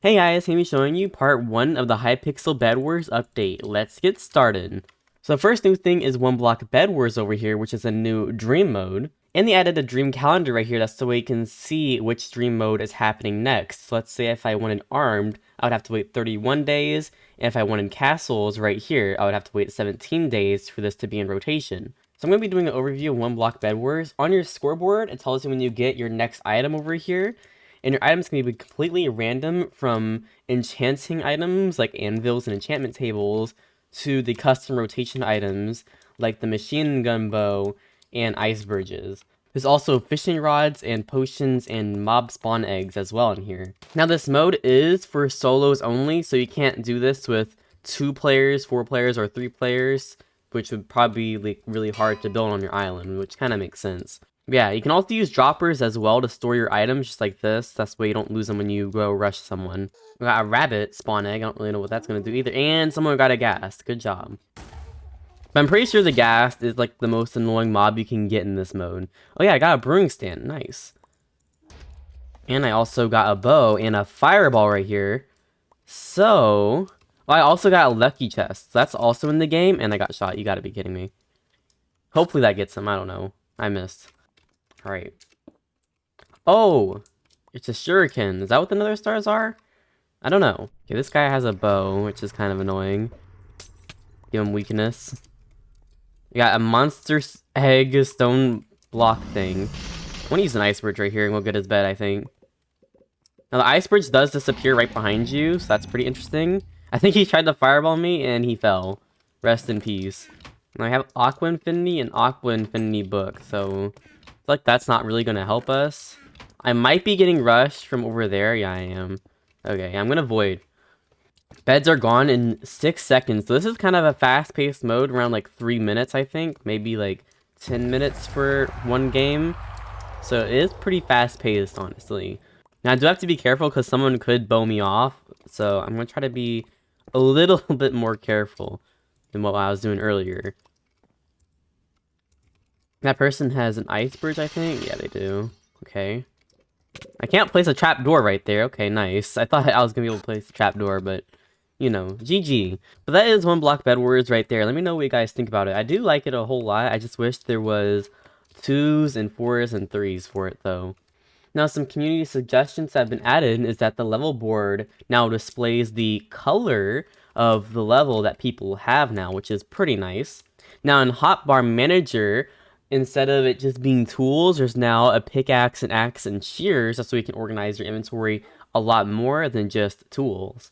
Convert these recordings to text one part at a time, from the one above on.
Hey guys, I'm showing you part 1 of the Hypixel Bedwars update. Let's get started. So the first new thing is one block Bedwars over here, which is a new dream mode. And they added a dream calendar right here, that's the way you can see which dream mode is happening next. So let's say if I wanted armed, I would have to wait 31 days. And if I wanted castles right here, I would have to wait 17 days for this to be in rotation. So I'm going to be doing an overview of one block Bedwars. On your scoreboard, it tells you when you get your next item over here. And your items can be completely random, from enchanting items like anvils and enchantment tables to the custom rotation items like the machine gun bow and ice bridges. There's also fishing rods and potions and mob spawn eggs as well in here. Now this mode is for solos only, so you can't do this with 2 players, 4 players, or 3 players, which would probably be really hard to build on your island, which kind of makes sense. Yeah, you can also use droppers as well to store your items, just like this. That's why you don't lose them when you go rush someone. We got a rabbit spawn egg. I don't really know what that's going to do either. And someone got a ghast. Good job. But I'm pretty sure the ghast is like the most annoying mob you can get in this mode. Oh yeah, I got a brewing stand. Nice. And I also got a bow and a fireball right here. So, I also got a lucky chest. So that's also in the game. And I got shot. You got to be kidding me. Hopefully that gets him. I don't know. I missed. Alright. Oh! It's a shuriken. Is that what the nether stars are? I don't know. Okay, this guy has a bow, which is kind of annoying. Give him weakness. We got a monster egg stone block thing. I want to use an ice bridge right here and we'll get his bed, I think. Now, the ice bridge does disappear right behind you, so that's pretty interesting. I think he tried to fireball me and he fell. Rest in peace. Now, I have Aqua Infinity and Aqua Infinity book, so like that's not really going to help us. I might be getting rushed from over there. Yeah, I am. Okay, I'm going to void. Beds are gone in 6 seconds. So this is kind of a fast-paced mode, around like 3 minutes, I think. Maybe like 10 minutes for one game. So it is pretty fast-paced, honestly. Now, I do have to be careful because someone could bow me off. So I'm going to try to be a little bit more careful than what I was doing earlier. That person has an ice bridge, I think. Yeah, they do. Okay. I can't place a trap door right there. Okay, nice. I thought I was going to be able to place a trap door, but, you know, GG. But that is one block Bedwars right there. Let me know what you guys think about it. I do like it a whole lot. I just wish there was 2s and 4s and 3s for it, though. Now, some community suggestions that have been added is that the level board now displays the color of the level that people have now, which is pretty nice. Now, in Hotbar Manager, instead of it just being tools, there's now a pickaxe, an axe, and shears. That's so you can organize your inventory a lot more than just tools.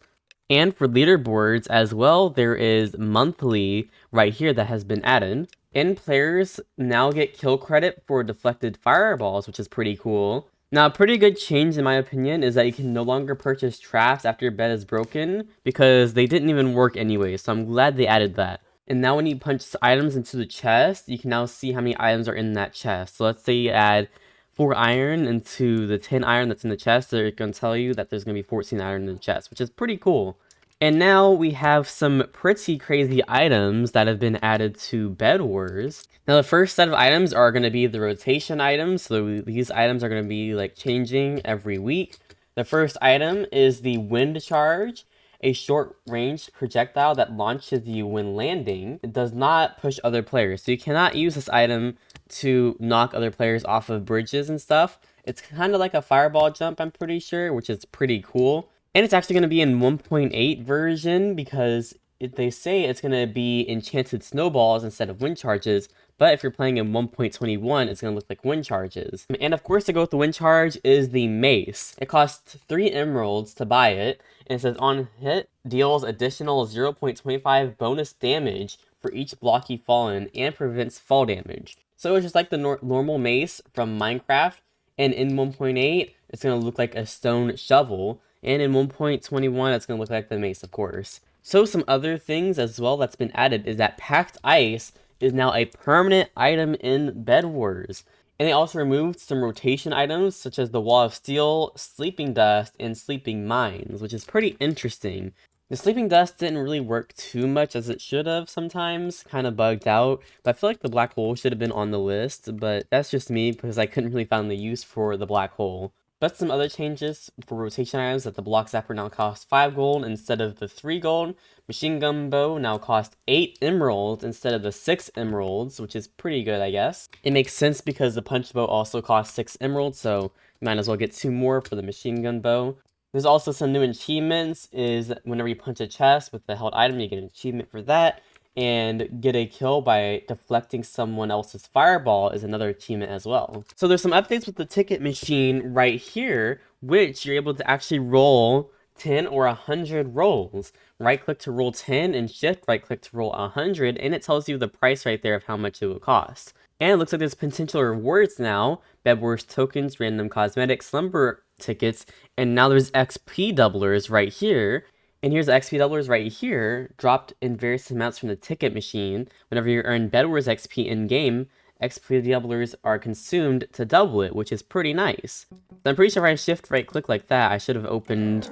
And for leaderboards as well, there is monthly right here that has been added. And players now get kill credit for deflected fireballs, which is pretty cool. Now, a pretty good change in my opinion is that you can no longer purchase traps after your bed is broken, because they didn't even work anyway, so I'm glad they added that. And now when you punch items into the chest, you can now see how many items are in that chest. So let's say you add 4 iron into the 10 iron that's in the chest, they're going to tell you that there's going to be 14 iron in the chest, which is pretty cool. And now we have some pretty crazy items that have been added to Bedwars. Now the first set of items are going to be the rotation items. So these items are going to be like changing every week. The first item is the wind charge, a short-range projectile that launches you when landing. It does not push other players, so you cannot use this item to knock other players off of bridges and stuff. It's kind of like a fireball jump, I'm pretty sure, which is pretty cool. And it's actually going to be in 1.8 version because they say it's going to be enchanted snowballs instead of wind charges. But if you're playing in 1.21, it's going to look like wind charges. And of course, to go with the wind charge is the mace. It costs 3 emeralds to buy it. And it says on hit, deals additional 0.25 bonus damage for each block you fall in and prevents fall damage. So it's just like the normal mace from Minecraft. And in 1.8, it's going to look like a stone shovel. And in 1.21, it's going to look like the mace, of course. So some other things as well that's been added is that packed ice is now a permanent item in Bedwars. And they also removed some rotation items such as the Wall of Steel, Sleeping Dust, and Sleeping Mines, which is pretty interesting. The Sleeping Dust didn't really work too much as it should have sometimes, kind of bugged out, but I feel like the Black Hole should have been on the list, but that's just me because I couldn't really find the use for the Black Hole. But some other changes for rotation items that the block zapper now costs 5 gold instead of the 3 gold. Machine gun bow now costs 8 emeralds instead of the 6 emeralds, which is pretty good, I guess. It makes sense because the punch bow also costs 6 emeralds, so you might as well get 2 more for the machine gun bow. There's also some new achievements, is whenever you punch a chest with the held item, you get an achievement for that. And get a kill by deflecting someone else's fireball is another achievement as well. So there's some updates with the ticket machine right here, which you're able to actually roll 10 or 100 rolls. Right click to roll 10 and shift right click to roll 100, and it tells you the price right there of how much it will cost. And it looks like there's potential rewards now: Bedwars tokens, random cosmetics, slumber tickets, and now there's XP doublers right here. And here's the XP doublers right here, dropped in various amounts from the ticket machine. Whenever you earn Bedwars XP in-game, XP doublers are consumed to double it, which is pretty nice. So I'm pretty sure if I shift right click like that, I should have opened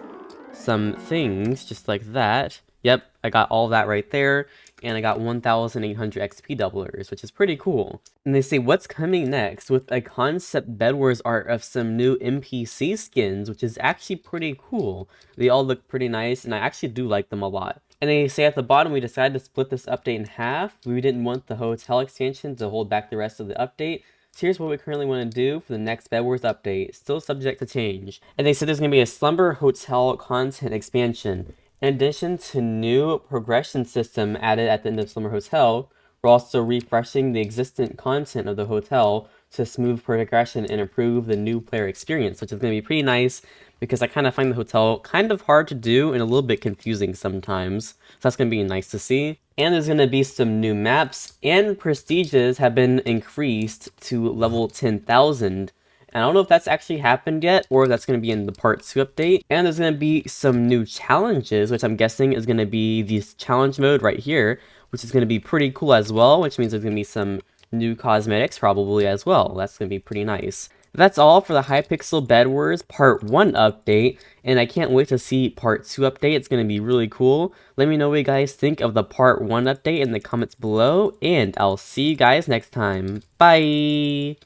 some things just like that. Yep, I got all that right there, and I got 1,800 XP doublers, which is pretty cool. And they say what's coming next with a concept Bedwars art of some new NPC skins, which is actually pretty cool. They all look pretty nice, and I actually do like them a lot. And they say at the bottom, we decided to split this update in half. We didn't want the hotel expansion to hold back the rest of the update. So here's what we currently want to do for the next Bedwars update, still subject to change. And they said there's going to be a Slumber Hotel content expansion. In addition to new progression system added at the end of Slumber Hotel, we're also refreshing the existing content of the hotel to smooth progression and improve the new player experience, which is going to be pretty nice because I kind of find the hotel kind of hard to do and a little bit confusing sometimes. So that's going to be nice to see. And there's going to be some new maps, and prestiges have been increased to level 10,000. And I don't know if that's actually happened yet, or if that's going to be in the Part 2 update. And there's going to be some new challenges, which I'm guessing is going to be this challenge mode right here, which is going to be pretty cool as well, which means there's going to be some new cosmetics probably as well. That's going to be pretty nice. That's all for the Hypixel Bedwars Part 1 update, and I can't wait to see Part 2 update. It's going to be really cool. Let me know what you guys think of the Part 1 update in the comments below, and I'll see you guys next time. Bye!